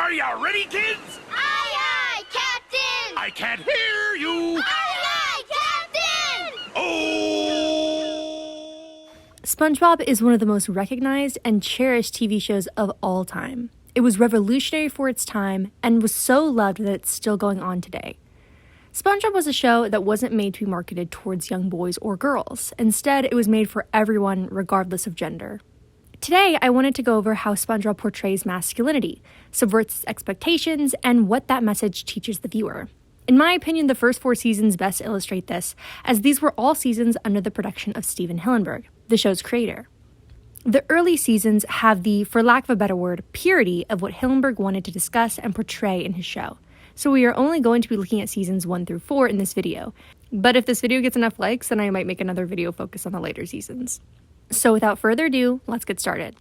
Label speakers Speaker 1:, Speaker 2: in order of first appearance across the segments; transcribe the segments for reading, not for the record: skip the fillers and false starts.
Speaker 1: Are you ready, kids?
Speaker 2: Aye, aye, Captain!
Speaker 1: I can't hear you!
Speaker 2: Aye, aye, Captain!
Speaker 1: Oh!
Speaker 3: SpongeBob is one of the most recognized and cherished TV shows of all time. It was revolutionary for its time and was so loved that it's still going on today. SpongeBob was a show that wasn't made to be marketed towards young boys or girls. Instead, it was made for everyone, regardless of gender. Today, I wanted to go over how SpongeBob portrays masculinity, subverts its expectations, and what that message teaches the viewer. In my opinion, the first 4 seasons best illustrate this, as these were all seasons under the production of Steven Hillenburg, the show's creator. The early seasons have the, for lack of a better word, purity of what Hillenburg wanted to discuss and portray in his show. So we are only going to be looking at seasons 1 through 4 in this video. But if this video gets enough likes, then I might make another video focused on the later seasons. So without further ado, let's get started.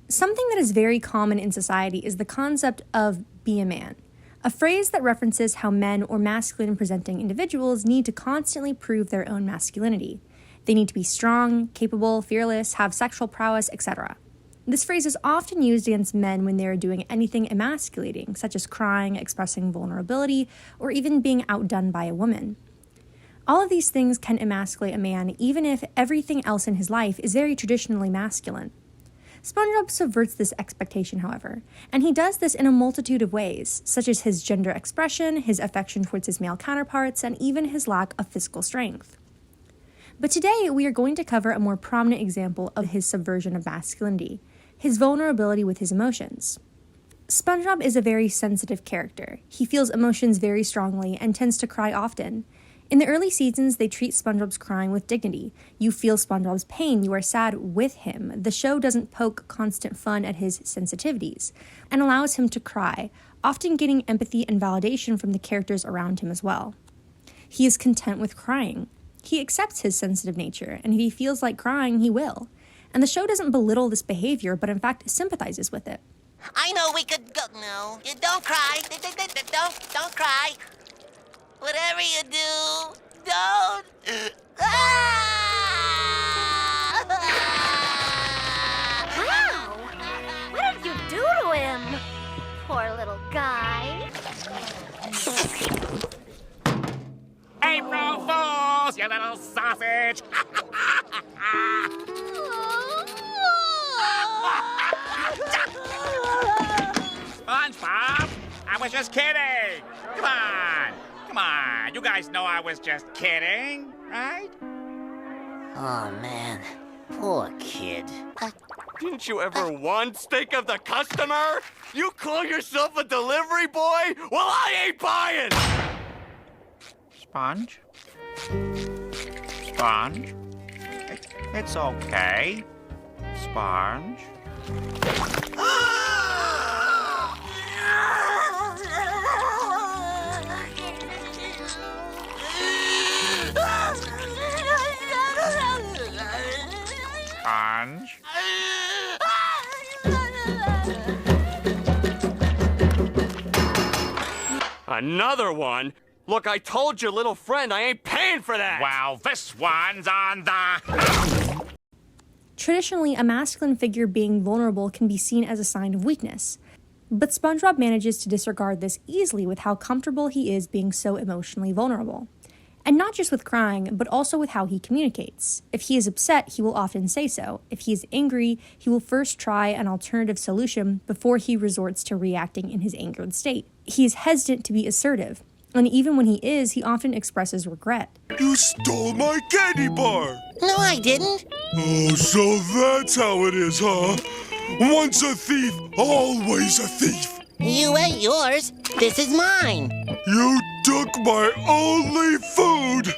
Speaker 3: Something that is very common in society is the concept of be a man, a phrase that references how men or masculine presenting individuals need to constantly prove their own masculinity. They need to be strong, capable, fearless, have sexual prowess, etc. This phrase is often used against men when they are doing anything emasculating, such as crying, expressing vulnerability, or even being outdone by a woman. All of these things can emasculate a man, even if everything else in his life is very traditionally masculine. SpongeBob subverts this expectation, however, and he does this in a multitude of ways, such as his gender expression, his affection towards his male counterparts, and even his lack of physical strength. But today, we are going to cover a more prominent example of his subversion of masculinity, his vulnerability with his emotions. SpongeBob is a very sensitive character. He feels emotions very strongly and tends to cry often. In the early seasons, they treat SpongeBob's crying with dignity. You feel SpongeBob's pain, you are sad with him. The show doesn't poke constant fun at his sensitivities, and allows him to cry, often getting empathy and validation from the characters around him as well. He is content with crying. He accepts his sensitive nature, and if he feels like crying, he will. And the show doesn't belittle this behavior, but in fact sympathizes with it.
Speaker 4: I know we could go. No, don't cry. Don't cry. Whatever you do, don't.
Speaker 2: Wow! What did you do to him? Poor little guy.
Speaker 1: April Fools, you little sausage! SpongeBob, I was just kidding. Come on, you guys know I was just kidding, right?
Speaker 4: Oh, man. Poor kid.
Speaker 5: Didn't you ever once think of the customer? You call yourself a delivery boy? Well, I ain't buying!
Speaker 1: Sponge? Sponge? It's okay. Sponge? Sponge?
Speaker 5: Another one? Look, I told you, little friend, I ain't paying for that!
Speaker 1: Well, this one's on the...
Speaker 3: Traditionally, a masculine figure being vulnerable can be seen as a sign of weakness. But SpongeBob manages to disregard this easily with how comfortable he is being so emotionally vulnerable. And not just with crying, but also with how he communicates. If he is upset, he will often say so. If he is angry, he will first try an alternative solution before he resorts to reacting in his angered state. He is hesitant to be assertive, and even when he is, he often expresses regret.
Speaker 6: You stole my candy bar!
Speaker 4: No, I didn't.
Speaker 6: Oh, so that's how it is, huh? Once a thief, always a thief!
Speaker 4: You ate yours. This is mine.
Speaker 6: You took my only food!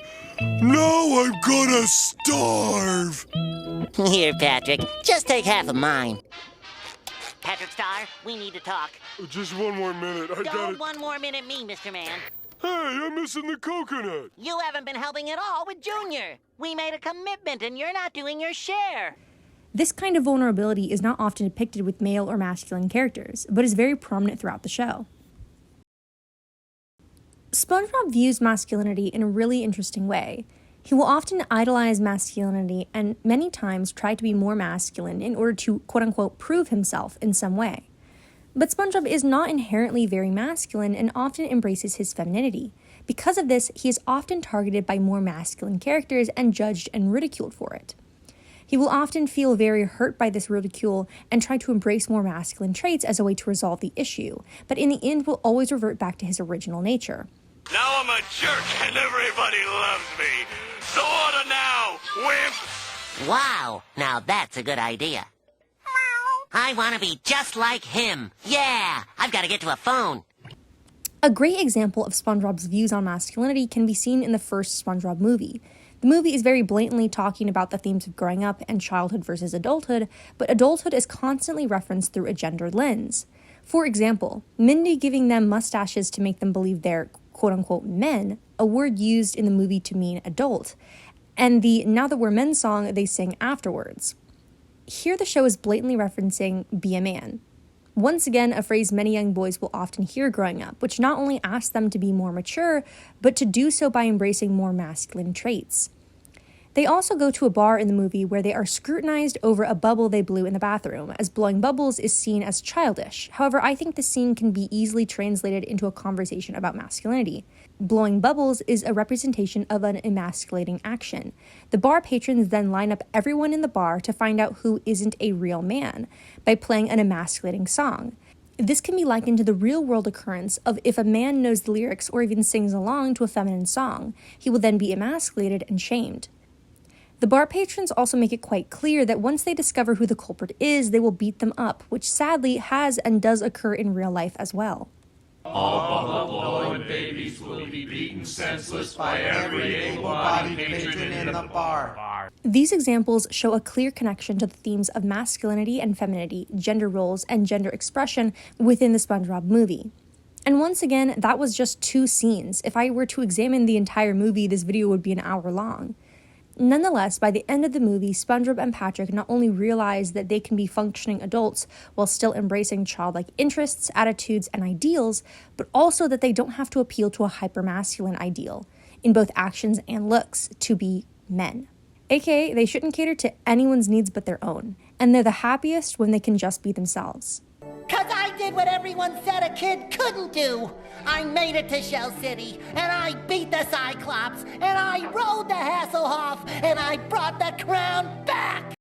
Speaker 6: Now I'm gonna starve!
Speaker 4: Here, Patrick. Just take half of mine. Patrick Star, we need to talk.
Speaker 6: Just one more minute, I
Speaker 4: Don't 1 more minute me, Mr. Man.
Speaker 6: Hey, I'm missing the coconut!
Speaker 4: You haven't been helping at all with Junior. We made a commitment and you're not doing your share.
Speaker 3: This kind of vulnerability is not often depicted with male or masculine characters, but is very prominent throughout the show. SpongeBob views masculinity in a really interesting way. He will often idolize masculinity and many times try to be more masculine in order to, quote-unquote, prove himself in some way. But SpongeBob is not inherently very masculine and often embraces his femininity. Because of this, he is often targeted by more masculine characters and judged and ridiculed for it. He will often feel very hurt by this ridicule and try to embrace more masculine traits as a way to resolve the issue, but in the end will always revert back to his original nature.
Speaker 5: Now I'm a jerk and everybody loves me. So order now, wimp!
Speaker 4: Wow, now that's a good idea. I want to be just like him. Yeah, I've got to get to a phone.
Speaker 3: A great example of SpongeBob's views on masculinity can be seen in the first SpongeBob movie. The movie is very blatantly talking about the themes of growing up and childhood versus adulthood, but adulthood is constantly referenced through a gendered lens. For example, Mindy giving them mustaches to make them believe they're quote-unquote men, a word used in the movie to mean adult, and the Now That We're Men song they sing afterwards. Here the show is blatantly referencing be a man. Once again, a phrase many young boys will often hear growing up, which not only asks them to be more mature, but to do so by embracing more masculine traits. They also go to a bar in the movie where they are scrutinized over a bubble they blew in the bathroom, as blowing bubbles is seen as childish. However, I think the scene can be easily translated into a conversation about masculinity. Blowing bubbles is a representation of an emasculating action. The bar patrons then line up everyone in the bar to find out who isn't a real man by playing an emasculating song. This can be likened to the real-world occurrence of if a man knows the lyrics or even sings along to a feminine song, he will then be emasculated and shamed. The bar patrons also make it quite clear that once they discover who the culprit is, they will beat them up, which sadly has and does occur in real life as well.
Speaker 7: All blowing babies will be beaten senseless by every able-bodied patron in the bar.
Speaker 3: These examples show a clear connection to the themes of masculinity and femininity, gender roles, and gender expression within the SpongeBob movie. And once again, that was just 2 scenes. If I were to examine the entire movie, this video would be an hour long. Nonetheless, by the end of the movie, SpongeBob and Patrick not only realize that they can be functioning adults while still embracing childlike interests, attitudes, and ideals, but also that they don't have to appeal to a hypermasculine ideal, in both actions and looks, to be men. AKA, they shouldn't cater to anyone's needs but their own, and they're the happiest when they can just be themselves.
Speaker 8: 'Cause I did what everyone said a kid couldn't do. I made it to Shell City, and I beat the Cyclops, and I rode the Hasselhoff, and I brought the crown back!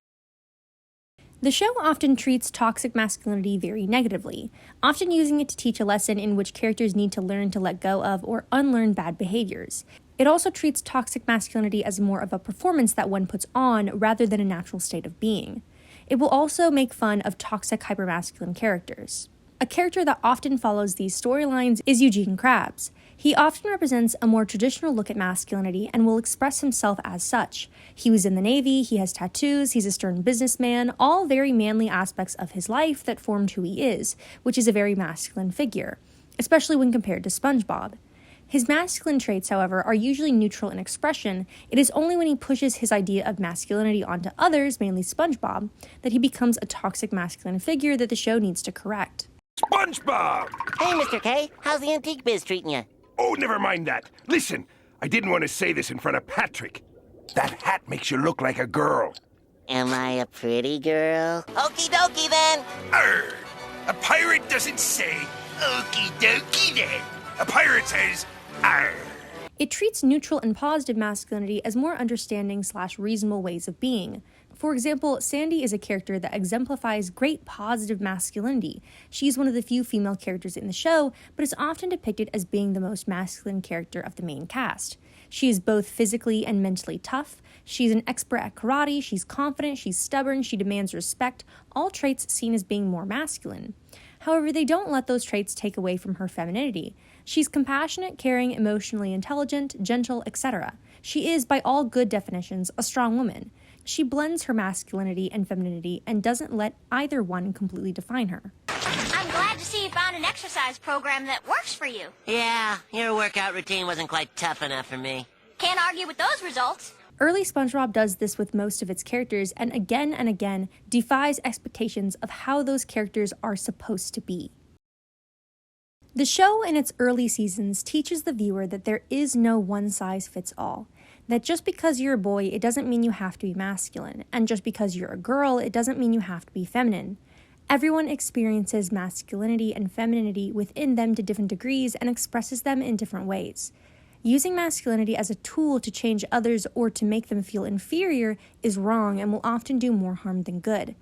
Speaker 3: The show often treats toxic masculinity very negatively, often using it to teach a lesson in which characters need to learn to let go of or unlearn bad behaviors. It also treats toxic masculinity as more of a performance that one puts on rather than a natural state of being. It will also make fun of toxic hypermasculine characters. A character that often follows these storylines is Eugene Krabs. He often represents a more traditional look at masculinity and will express himself as such. He was in the Navy, he has tattoos, he's a stern businessman, all very manly aspects of his life that formed who he is, which is a very masculine figure, especially when compared to SpongeBob. His masculine traits, however, are usually neutral in expression. It is only when he pushes his idea of masculinity onto others, mainly SpongeBob, that he becomes a toxic masculine figure that the show needs to correct.
Speaker 9: SpongeBob!
Speaker 4: Hey, Mr. K, how's the antique biz treating you?
Speaker 9: Oh, never mind that. Listen, I didn't want to say this in front of Patrick. That hat makes you look like a girl.
Speaker 4: Am I a pretty girl? Okie dokie then.
Speaker 9: Arr! A pirate doesn't say, okie dokie then. A pirate says, arr!
Speaker 3: It treats neutral and positive masculinity as more understanding/reasonable ways of being. For example, Sandy is a character that exemplifies great positive masculinity. She's one of the few female characters in the show, but is often depicted as being the most masculine character of the main cast. She is both physically and mentally tough. She's an expert at karate, she's confident, she's stubborn, she demands respect, all traits seen as being more masculine. However, they don't let those traits take away from her femininity. She's compassionate, caring, emotionally intelligent, gentle, etc. She is, by all good definitions, a strong woman. She blends her masculinity and femininity and doesn't let either one completely define her.
Speaker 2: I'm glad to see you found an exercise program that works for you.
Speaker 4: Yeah, your workout routine wasn't quite tough enough for me.
Speaker 2: Can't argue with those results.
Speaker 3: Early SpongeBob does this with most of its characters and again defies expectations of how those characters are supposed to be. The show in its early seasons teaches the viewer that there is no one-size-fits-all. That just because you're a boy, it doesn't mean you have to be masculine, and just because you're a girl, it doesn't mean you have to be feminine. Everyone experiences masculinity and femininity within them to different degrees and expresses them in different ways. Using masculinity as a tool to change others or to make them feel inferior is wrong and will often do more harm than good.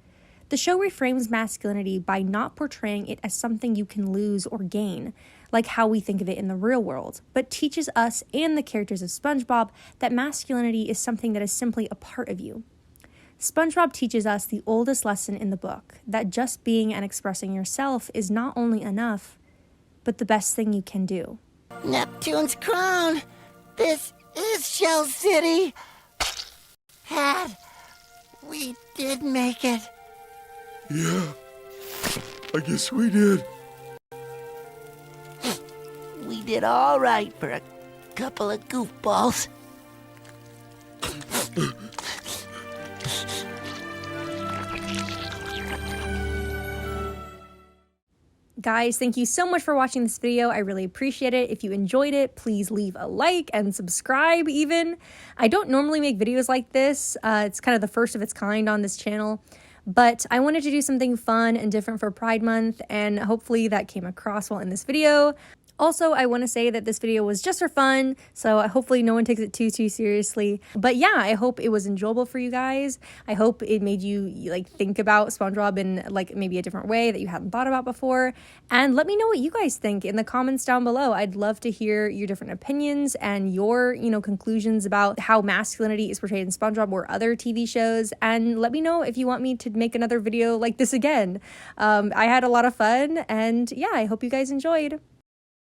Speaker 3: The show reframes masculinity by not portraying it as something you can lose or gain, like how we think of it in the real world, but teaches us and the characters of SpongeBob that masculinity is something that is simply a part of you. SpongeBob teaches us the oldest lesson in the book, that just being and expressing yourself is not only enough, but the best thing you can do.
Speaker 8: Neptune's crown. This is Shell City. Dad, we did make it.
Speaker 6: Yeah, I guess we did.
Speaker 8: We did all right for a couple of goofballs.
Speaker 3: Guys, thank you so much for watching this video. I really appreciate it. If you enjoyed it, please leave a like and subscribe even. I don't normally make videos like this. It's kind of the first of its kind on this channel. But I wanted to do something fun and different for Pride Month, and hopefully that came across well in this video. Also, I want to say that this video was just for fun, so hopefully no one takes it too seriously. But yeah, I hope it was enjoyable for you guys. I hope it made you like think about SpongeBob in like maybe a different way that you hadn't thought about before. And let me know what you guys think in the comments down below. I'd love to hear your different opinions and your, conclusions about how masculinity is portrayed in SpongeBob or other TV shows. And let me know if you want me to make another video like this again. I had a lot of fun, and yeah, I hope you guys enjoyed.